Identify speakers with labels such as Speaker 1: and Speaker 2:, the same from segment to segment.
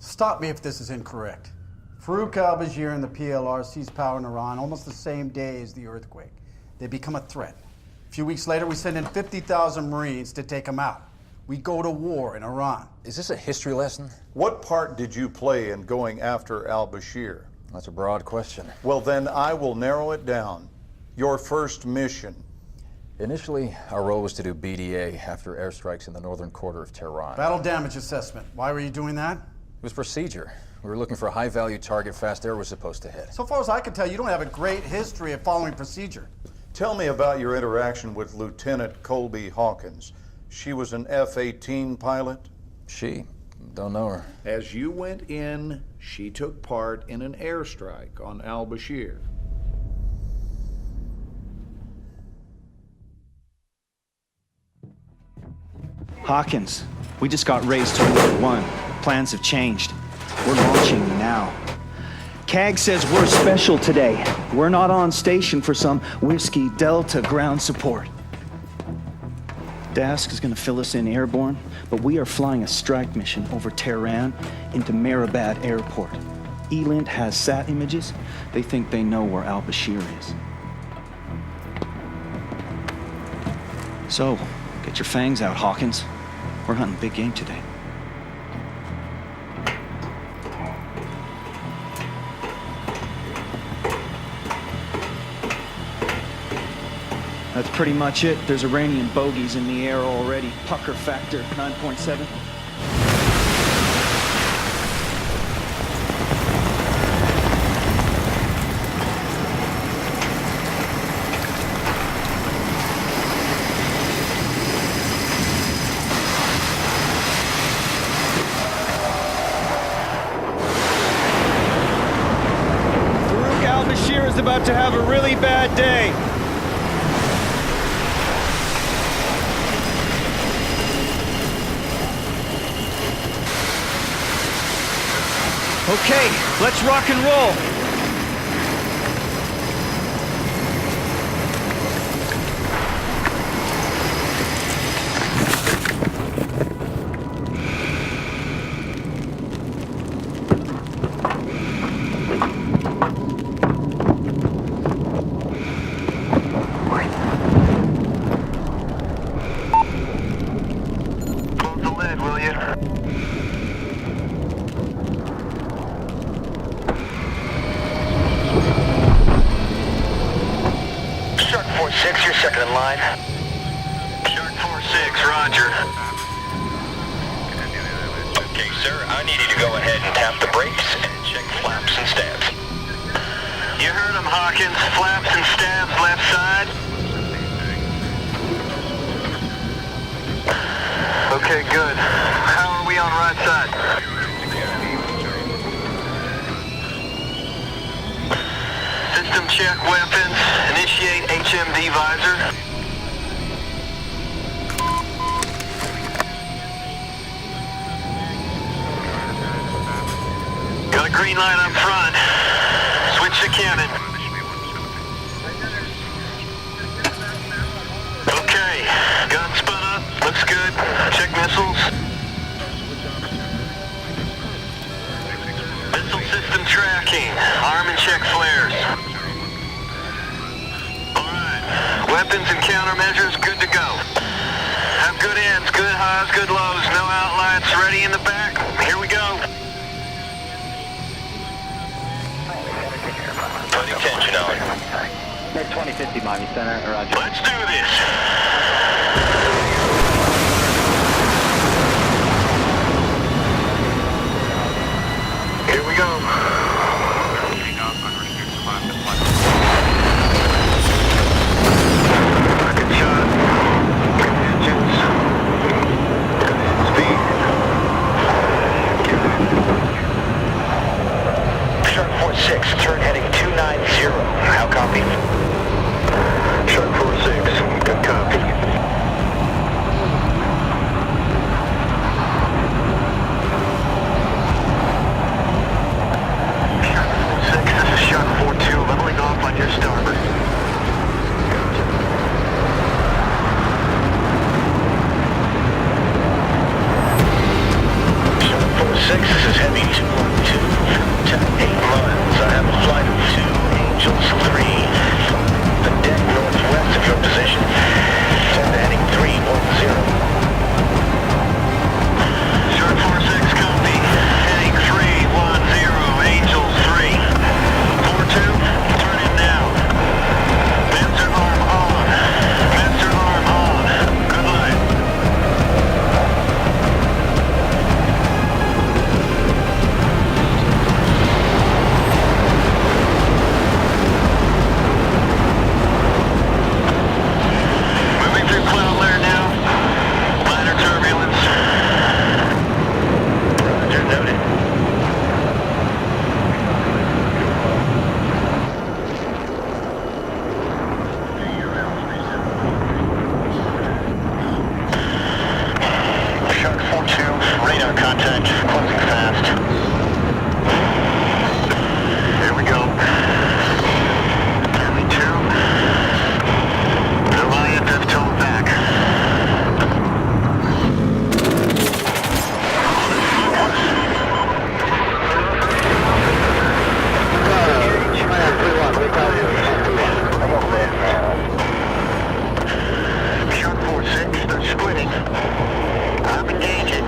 Speaker 1: Stop me if this is incorrect. Farouk al-Bashir and the PLR seized power in Iran almost the same day as the earthquake. They become a threat. A few weeks later, we send in 50,000 Marines to take them out. We go to war in Iran.
Speaker 2: Is this a history lesson?
Speaker 3: What part did you play in going after al-Bashir?
Speaker 2: That's a broad question.
Speaker 3: Well, then I will narrow it down. Your first mission.
Speaker 2: Initially, our role was to do BDA after airstrikes in the northern quarter of Tehran.
Speaker 1: Battle damage assessment. Why were you doing that?
Speaker 2: It was procedure. We were looking for a high-value target Fast Air was supposed to hit.
Speaker 1: So far as I can tell, you don't have a great history of following procedure.
Speaker 3: Tell me about your interaction with Lieutenant Colby Hawkins. She was an F-18 pilot?
Speaker 2: She? Don't know her.
Speaker 4: As you went in, she took part in an airstrike on al-Bashir.
Speaker 5: Hawkins, we just got raised to Order 1. Plans have changed. We're launching now. CAG says we're special today. We're not on station for some Whiskey Delta ground support. Dask is gonna fill us in airborne, but we are flying a strike mission over Tehran into Mehrabad Airport. ELINT has sat images. They think they know where al-Bashir is. So, get your fangs out, Hawkins. We're hunting big game today. That's pretty much it. There's Iranian bogeys in the air already. Pucker factor 9.7. Farouk al-Bashir is about to have a really bad day. Okay, let's rock and roll.
Speaker 6: Close the lid, will you? Shark 4-6, you're second in line. Shark 4-6, roger. Okay, sir, I need you to go ahead and tap the brakes and check flaps and stabs. You heard him, Hawkins. Flaps and stabs left side. Okay, good. How are we on right side? System check weapons. Initiate HMD visor. Got a green light up front. Switch to cannon. Okay, gun spun up. Looks good. Check missiles. Missile system tracking. Arm and check flares. Alright. Weapons and countermeasures good to go. Have good ends, good highs, good lows. No outlets. Ready in the back. Here we go. Putting tension on.
Speaker 7: Net 2050 Miami Center, roger.
Speaker 6: Let's do this. Here we go. Good shot. Good engines. Speed. Shark 4-6, turn heading 290. How copy? Shark 4-6, good copy. Radar contact, closing fast. There we go. Charlie 2. No IFF tone back. Shark 4-6, they're splitting. I'm engaging.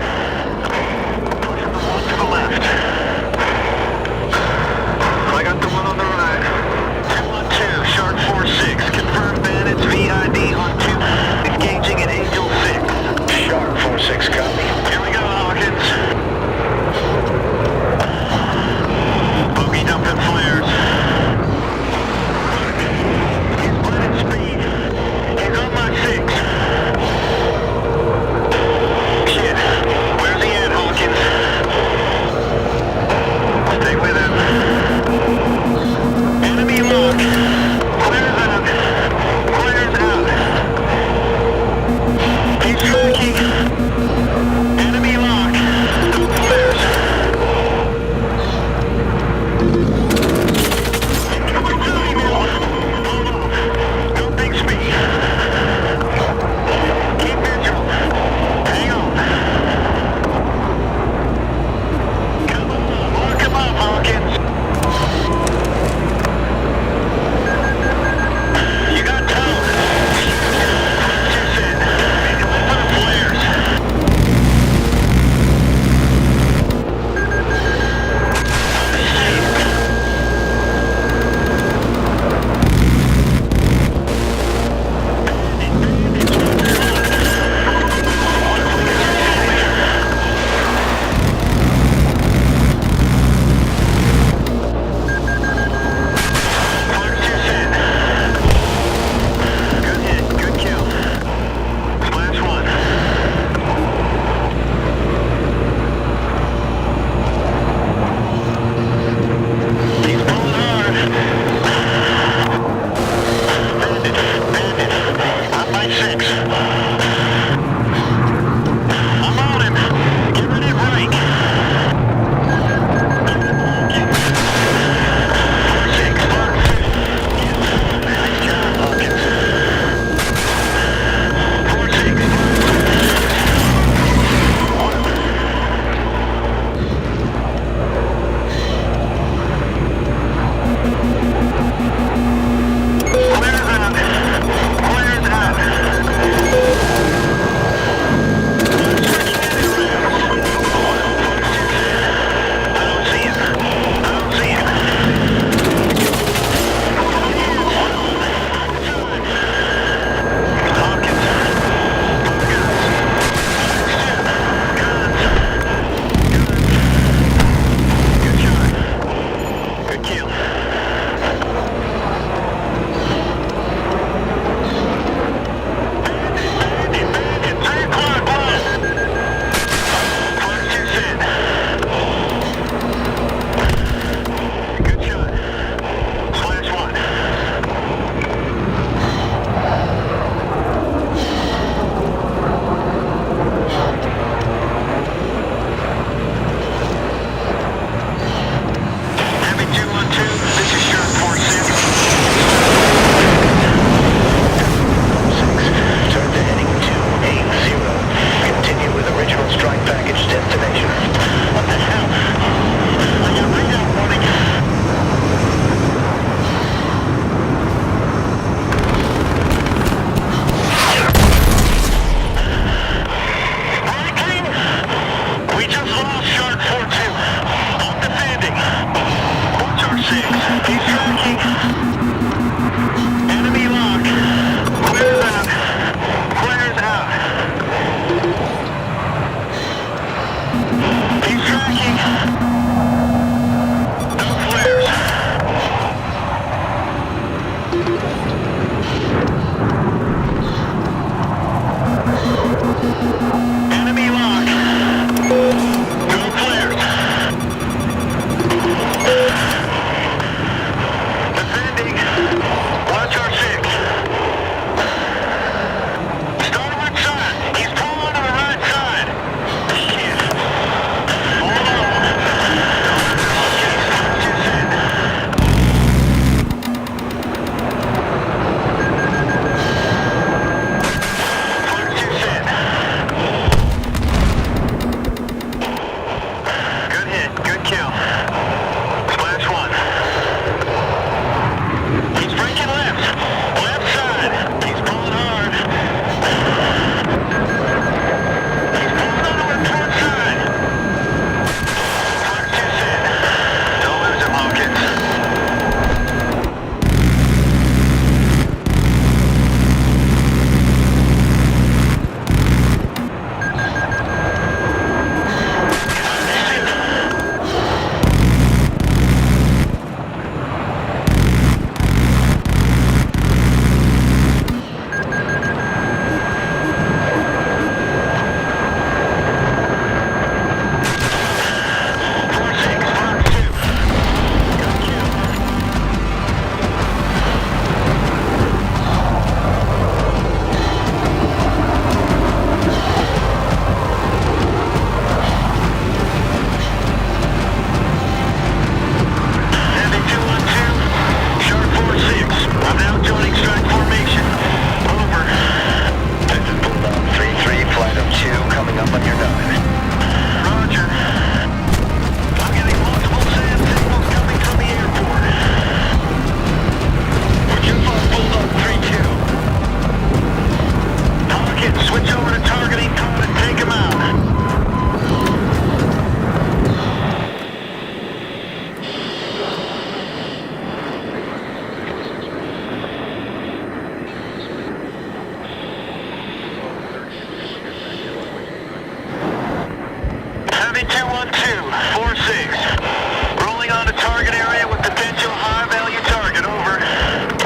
Speaker 6: 3212, 4-6. Rolling on to target area with potential high-value target, over.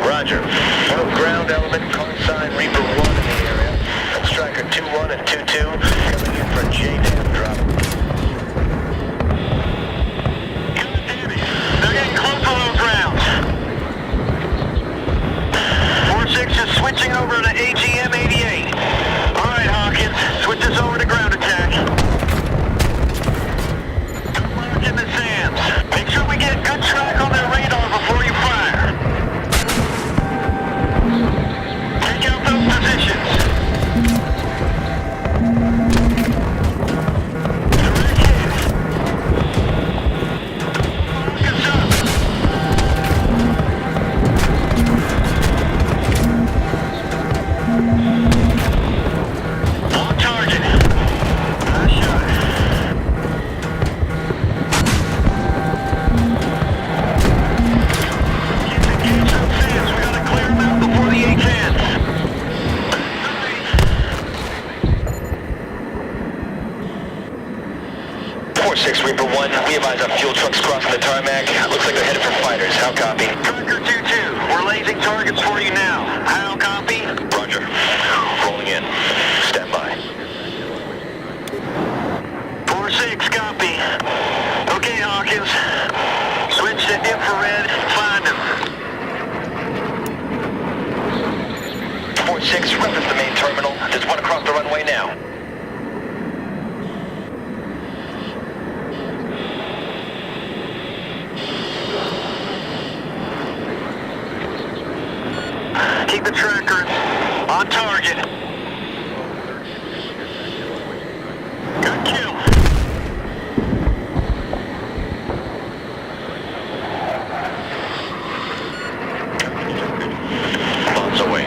Speaker 6: Roger. No ground element, call sign Reaper 1 in the area. Striker 2-1 and 2-2 coming in for JDAM drop. God damn it. They're getting close to those rounds. 4-6 is switching over to AGM 88. All right, Hawkins, switch us over to ground attack. Don't lock in the Zams. Make sure we get good track on their radar before you fire. Take out those positions. Direct hit. Focus up. On target. Nice shot. Get engaged on fans. We gotta clear them out before the A-10. 4-6 Reaper 1, we have eyes on fuel trucks crossing the tarmac. Looks like they're headed for fighters. How copy? Tracker 2-2, we're lasing targets for you now. How copy? Roger. Rolling in. Stand by. 4-6, copy. Okay, Hawkins. Switch to infrared. Find him. 4-6, reference the main terminal. There's one across the runway now. Keep the tracker on target. Good kill. Bombs away.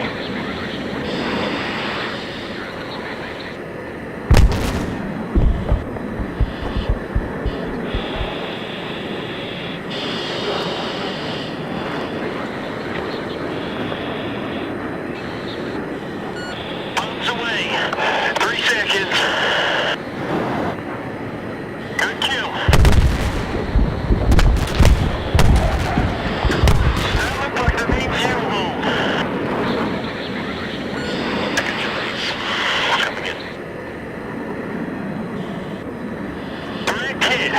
Speaker 6: Bombs away. 3 seconds. Good kill. That looked like the main fuel hole. I got your raise. Coming in. Direct hit.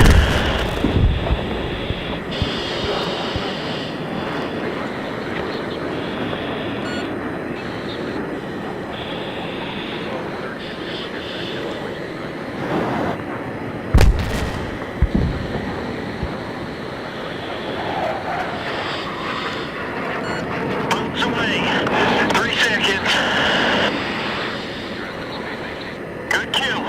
Speaker 6: Bombs away. 3 seconds. Good kill.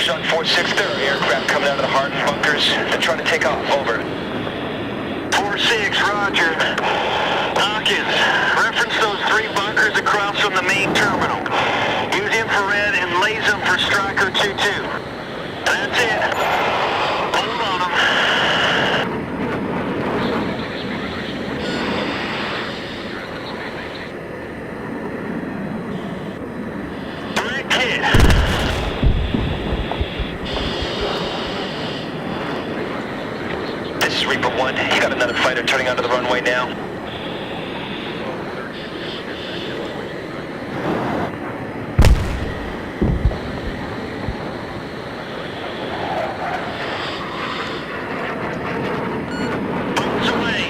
Speaker 6: Shot 4-6, there are aircraft coming out of the hardened bunkers. They're trying to take off. Over. 4-6, roger. Hawkins, reference those 3 bunkers across from the main terminal. Use infrared and laze them for Striker 2-2. That's it. Hold on them. Direct hit. This is Reaper 1. You got another fighter turning onto the runway now. Bombs away.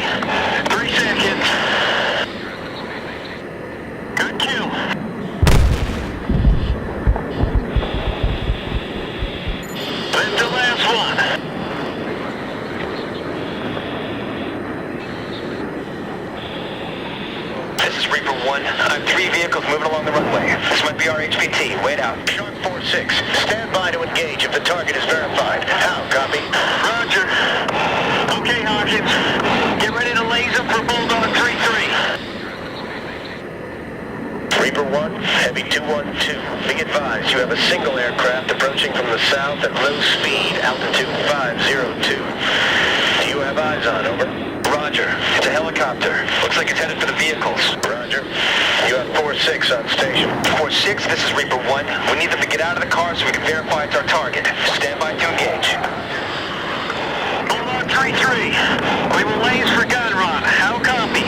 Speaker 6: 3 seconds. Good kill. That's the last one. This is Reaper 1. I have 3 vehicles moving along the runway. This might be our HPT. Wait out. Shark 4-6. Stand by to engage if the target is verified. How? Copy? Roger. Okay, Hawkins. Get ready to laze them for Bulldog 3-3. Reaper 1, Heavy 212. Be advised, you have a single aircraft approaching from the south at low speed, altitude 502. Do you have eyes on? Over. Roger. It's a helicopter. Looks like it's headed for the vehicles. Roger. You have 4-6 on station. 4-6, this is Reaper 1. We need them to get out of the car so we can verify it's our target. Stand by to engage. Bulldog 3-3. We will lanes for gun run. How copy?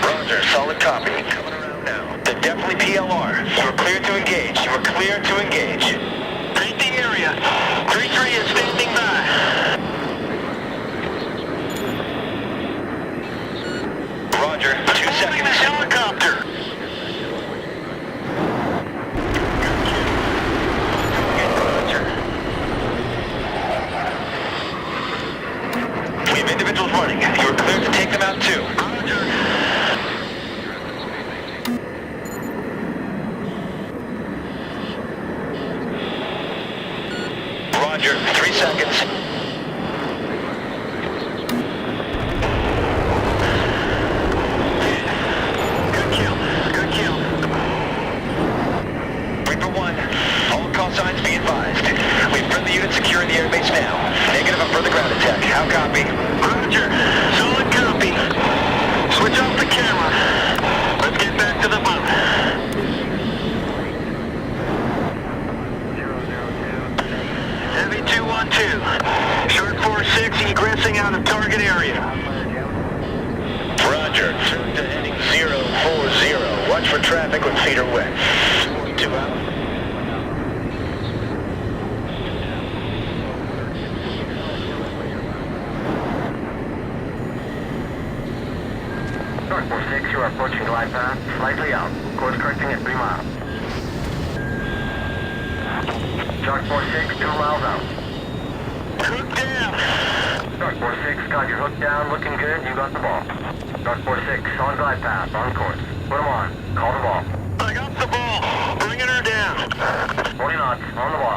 Speaker 6: Roger, solid copy. Coming around now. They're definitely PLR. You are clear to engage. You are clear to engage. Paint the area. 3-3 is standing by. Roger, 2 seconds. Helicopter. Roger. We have individuals running. You are cleared to take them out too. Roger. Roger, 3 seconds. Good kill. Good kill. Reaper 1, all call signs be advised. We have friendly units securing the airbase now. Negative on further ground attack. How copy? Roger. Solid copy. Switch off the camera. Let's get back to the boat. Heavy 212. Short 4-6 egressing out of target area. Roger. Turn to heading 040. Watch for traffic when feet are wet. 2 out.
Speaker 8: Shark 4-6, you are approaching glide path, slightly out. Course correcting at 3 miles. Shark 4-6, 2 miles out.
Speaker 6: Hook down.
Speaker 8: Shark 4-6, got your hook down, looking good, you got the ball. Shark 4-6, on glide path, on course. Put them on, call the ball.
Speaker 6: I got the ball. Bringing her down.
Speaker 8: 40 knots, on the ball.